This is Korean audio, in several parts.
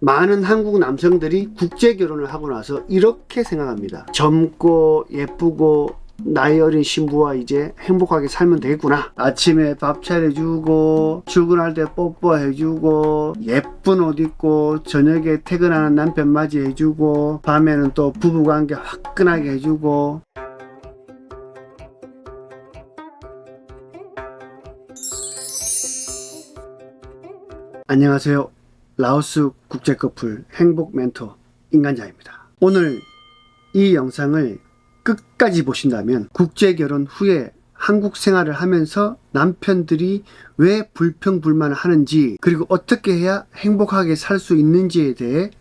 많은 한국 남성들이 국제 결혼을 하고 나서 이렇게 생각합니다. 젊고 예쁘고 나이 어린 신부와 이제 행복하게 살면 되겠구나. 아침에 밥 차려주고 출근할 때 뽀뽀해주고 예쁜 옷 입고 저녁에 퇴근하는 남편 맞이해주고 밤에는 또 부부관계 화끈하게 해주고. 안녕하세요. 라오스 국제커플 행복 멘토 인간자입니다. 오늘 이 영상을 끝까지 보신다면 국제결혼 후에 한국 생활을 하면서 남편들이 왜 불평불만을 하는지, 그리고 어떻게 해야 행복하게 살 수 있는지에 대해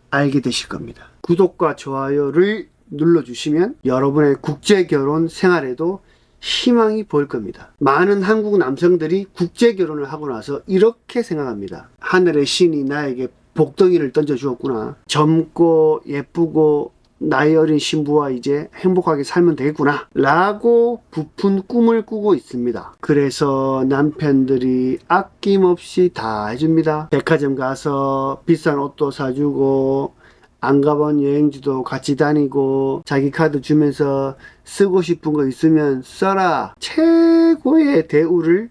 알게 되실 겁니다. 구독과 좋아요를 눌러주시면 여러분의 국제결혼 생활에도 희망이 보일 겁니다. 많은 한국 남성들이 국제결혼을 하고 나서 이렇게 생각합니다. 하늘의 신이 나에게 복덩이를 던져주었구나. 젊고 예쁘고 나이 어린 신부와 이제 행복하게 살면 되겠구나 라고 부푼 꿈을 꾸고 있습니다. 그래서 남편들이 아낌없이 다 해줍니다. 백화점 가서 비싼 옷도 사주고, 안 가본 여행지도 같이 다니고, 자기 카드 주면서 쓰고 싶은 거 있으면 써라, 최고의 대우를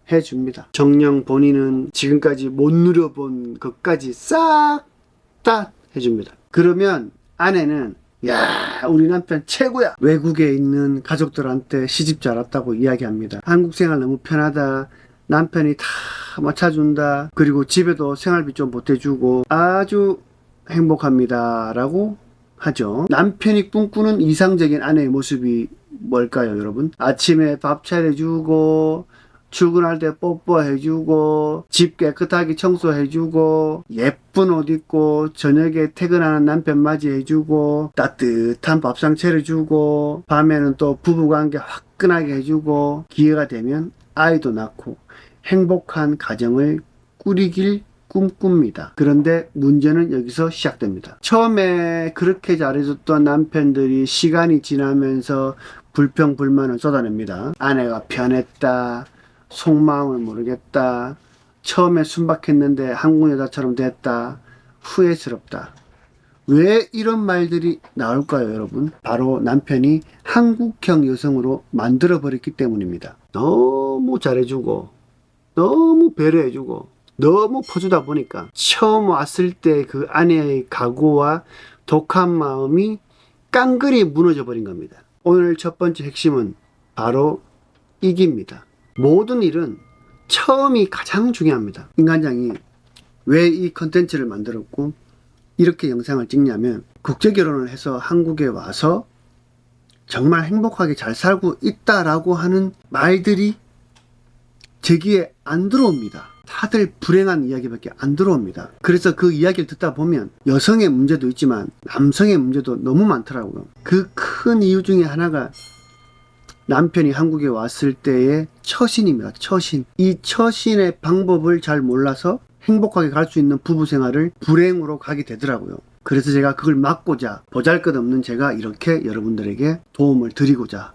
해줍니다. 정녕 본인은 지금까지 못 누려본 것까지 싹 다 해줍니다. 그러면 아내는 야, 우리 남편 최고야, 외국에 있는 가족들한테 시집 잘 왔다고 이야기합니다. 한국 생활 너무 편하다, 남편이 다 맞춰준다, 그리고 집에도 생활비 좀 보태주고 아주 행복합니다 라고 하죠. 남편이 꿈꾸는 이상적인 아내의 모습이 뭘까요, 여러분? 아침에 밥 차려주고, 출근할 때 뽀뽀해주고, 집 깨끗하게 청소해주고, 예쁜 옷 입고 저녁에 퇴근하는 남편 맞이해주고, 따뜻한 밥상 차려주고, 밤에는 또 부부관계 화끈하게 해주고, 기회가 되면 아이도 낳고 행복한 가정을 꾸리길 꿈꿉니다. 그런데 문제는 여기서 시작됩니다. 처음에 그렇게 잘해줬던 남편들이 시간이 지나면서 불평불만을 쏟아냅니다. 아내가 편했다, 속마음을 모르겠다, 처음에 순박했는데 한국 여자처럼 됐다, 후회스럽다. 왜 이런 말들이 나올까요, 여러분? 바로 남편이 한국형 여성으로 만들어버렸기 때문입니다. 너무 잘해주고, 너무 배려해주고, 너무 퍼주다 보니까 처음 왔을 때 그 아내의 각오와 독한 마음이 깡그리 무너져 버린 겁니다. 오늘 첫 번째 핵심은 바로 이깁니다. 모든 일은 처음이 가장 중요합니다. 인간장이 왜 이 컨텐츠를 만들었고 이렇게 영상을 찍냐면, 국제결혼을 해서 한국에 와서 정말 행복하게 잘 살고 있다라고 하는 말들이 제 귀에 안 들어옵니다. 다들 불행한 이야기밖에 안 들어옵니다. 그래서 그 이야기를 듣다 보면 여성의 문제도 있지만 남성의 문제도 너무 많더라고요. 그 큰 이유 중에 하나가 남편이 한국에 왔을 때의 처신입니다. 처신. 이 처신의 방법을 잘 몰라서 행복하게 갈 수 있는 부부 생활을 불행으로 가게 되더라고요. 그래서 제가 그걸 막고자, 보잘것없는 제가 이렇게 여러분들에게 도움을 드리고자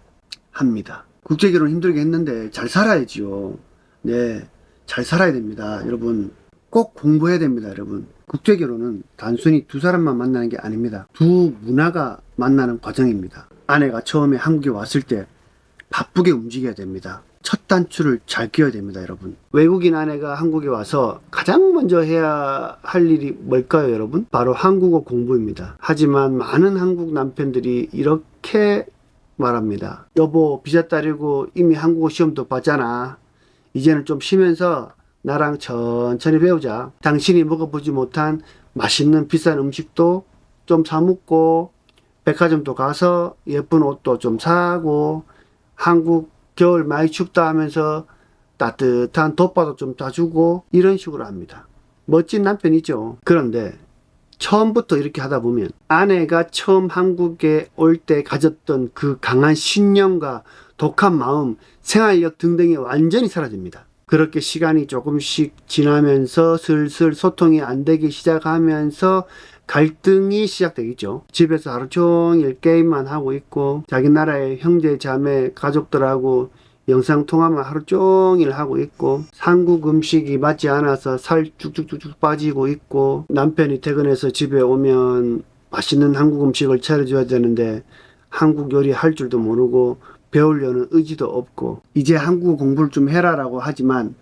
합니다. 국제결혼 힘들게 했는데 잘 살아야지요. 네, 잘 살아야 됩니다. 여러분 꼭 공부해야 됩니다. 여러분, 국제결혼은 단순히 두 사람만 만나는 게 아닙니다. 두 문화가 만나는 과정입니다. 아내가 처음에 한국에 왔을 때 바쁘게 움직여야 됩니다. 첫 단추를 잘 끼워야 됩니다. 여러분, 외국인 아내가 한국에 와서 가장 먼저 해야 할 일이 뭘까요, 여러분? 바로 한국어 공부입니다. 하지만 많은 한국 남편들이 이렇게 말합니다. 여보, 비자 따려고 이미 한국어 시험도 봤잖아. 이제는 좀 쉬면서 나랑 천천히 배우자. 당신이 먹어보지 못한 맛있는 비싼 음식도 좀 사 먹고, 백화점도 가서 예쁜 옷도 좀 사고, 한국 겨울 많이 춥다 하면서 따뜻한 덮밥도 좀 사주고, 이런 식으로 합니다. 멋진 남편이죠. 그런데 처음부터 이렇게 하다 보면 아내가 처음 한국에 올 때 가졌던 그 강한 신념과 독한 마음, 생활력 등등이 완전히 사라집니다. 그렇게 시간이 조금씩 지나면서 슬슬 소통이 안 되기 시작하면서 갈등이 시작되겠죠. 집에서 하루 종일 게임만 하고 있고, 자기 나라의 형제 자매 가족들하고 영상 통화만 하루 종일 하고 있고, 한국 음식이 맞지 않아서 살 쭉쭉쭉쭉 빠지고 있고, 남편이 퇴근해서 집에 오면 맛있는 한국 음식을 차려줘야 되는데 한국 요리 할 줄도 모르고 배우려는 의지도 없고, 이제 한국어 공부를 좀 해라라고 하지만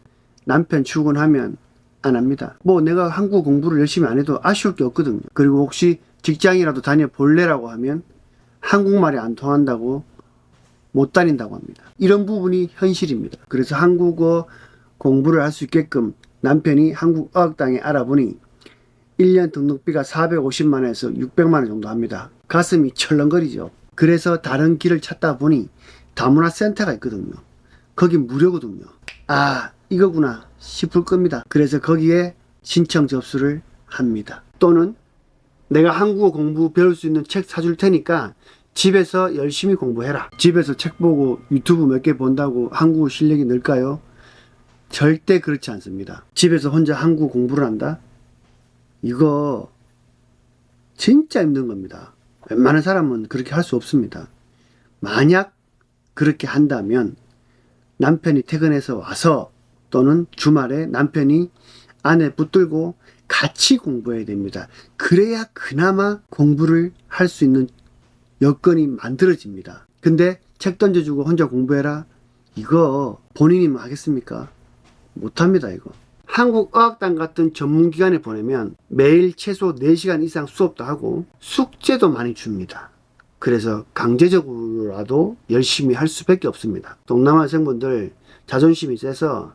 남편 출근하면 안 합니다. 뭐 내가 한국어 공부를 열심히 안 해도 아쉬울 게 없거든요. 그리고 혹시 직장이라도 다녀볼래라고 하면 한국말이 안 통한다고 못 다닌다고 합니다. 이런 부분이 현실입니다. 그래서 한국어 공부를 할 수 있게끔 남편이 한국어학당에 알아보니 1년 등록비가 450만원에서 600만원 정도 합니다. 가슴이 철렁거리죠. 그래서 다른 길을 찾다 보니 다문화센터가 있거든요. 거기 무료거든요. 아, 이거구나 싶을 겁니다. 그래서 거기에 신청 접수를 합니다. 또는 내가 한국어 공부 배울 수 있는 책 사줄 테니까 집에서 열심히 공부해라. 집에서 책 보고 유튜브 몇 개 본다고 한국어 실력이 늘까요? 절대 그렇지 않습니다. 집에서 혼자 한국어 공부를 한다? 이거 진짜 힘든 겁니다. 웬만한 사람은 그렇게 할 수 없습니다. 만약 그렇게 한다면 남편이 퇴근해서 와서 또는 주말에 남편이 아내 붙들고 같이 공부해야 됩니다. 그래야 그나마 공부를 할 수 있는 여건이 만들어집니다. 근데 책 던져주고 혼자 공부해라? 이거 본인이면 하겠습니까? 못합니다. 이거. 한국어학당 같은 전문기관에 보내면 매일 최소 4시간 이상 수업도 하고 숙제도 많이 줍니다. 그래서 강제적으로라도 열심히 할 수밖에 없습니다. 동남아 여성분들 자존심이 세서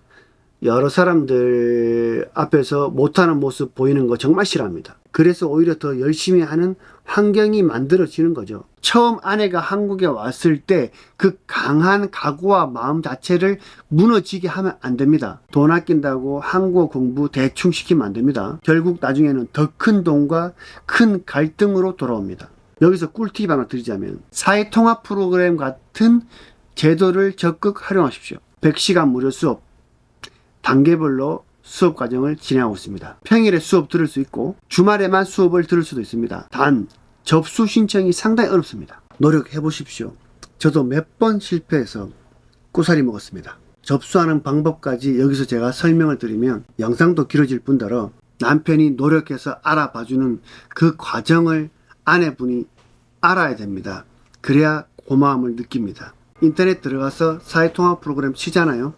여러 사람들 앞에서 못하는 모습 보이는 거 정말 싫어합니다. 그래서 오히려 더 열심히 하는 환경이 만들어지는 거죠. 처음 아내가 한국에 왔을 때 그 강한 각오와 마음 자체를 무너지게 하면 안 됩니다. 돈 아낀다고 한국어 공부 대충 시키면 안 됩니다. 결국 나중에는 더 큰 돈과 큰 갈등으로 돌아옵니다. 여기서 꿀팁 하나 드리자면 사회통합 프로그램 같은 제도를 적극 활용하십시오. 100시간 무료 수업, 단계별로 수업 과정을 진행하고 있습니다. 평일에 수업 들을 수 있고 주말에만 수업을 들을 수도 있습니다. 단 접수 신청이 상당히 어렵습니다. 노력해 보십시오. 저도 몇 번 실패해서 꼬사리 먹었습니다. 접수하는 방법까지 여기서 제가 설명을 드리면 영상도 길어질 뿐더러 남편이 노력해서 알아봐주는 그 과정을 아내분이 알아야 됩니다. 그래야 고마움을 느낍니다. 인터넷 들어가서 사회통합 프로그램 치잖아요.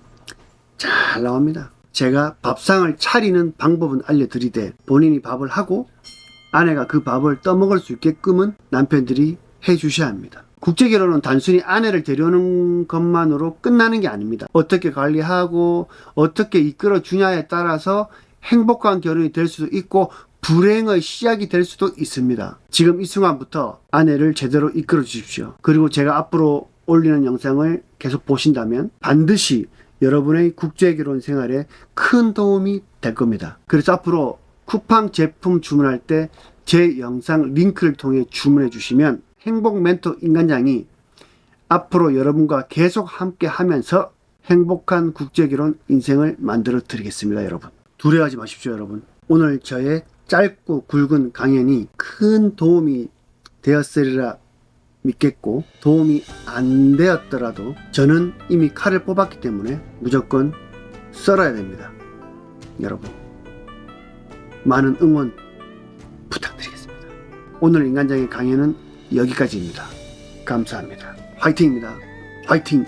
잘 나옵니다. 제가 밥상을 차리는 방법은 알려드리되 본인이 밥을 하고 아내가 그 밥을 떠먹을 수 있게끔은 남편들이 해주셔야 합니다. 국제결혼은 단순히 아내를 데려오는 것만으로 끝나는 게 아닙니다. 어떻게 관리하고 어떻게 이끌어 주냐에 따라서 행복한 결혼이 될 수도 있고 불행의 시작이 될 수도 있습니다. 지금 이 순간부터 아내를 제대로 이끌어 주십시오. 그리고 제가 앞으로 올리는 영상을 계속 보신다면 반드시 여러분의 국제결혼 생활에 큰 도움이 될 겁니다. 그래서 앞으로 쿠팡 제품 주문할 때 제 영상 링크를 통해 주문해 주시면 행복 멘토 인간장이 앞으로 여러분과 계속 함께 하면서 행복한 국제결혼 인생을 만들어 드리겠습니다. 여러분 두려워하지 마십시오. 여러분 오늘 저의 짧고 굵은 강연이 큰 도움이 되었으리라 믿겠고 도움이 안 되었더라도 저는 이미 칼을 뽑았기 때문에 무조건 썰어야 됩니다. 여러분 많은 응원 부탁드리겠습니다. 오늘 인간장의 강연은 여기까지입니다. 감사합니다. 화이팅입니다. 화이팅!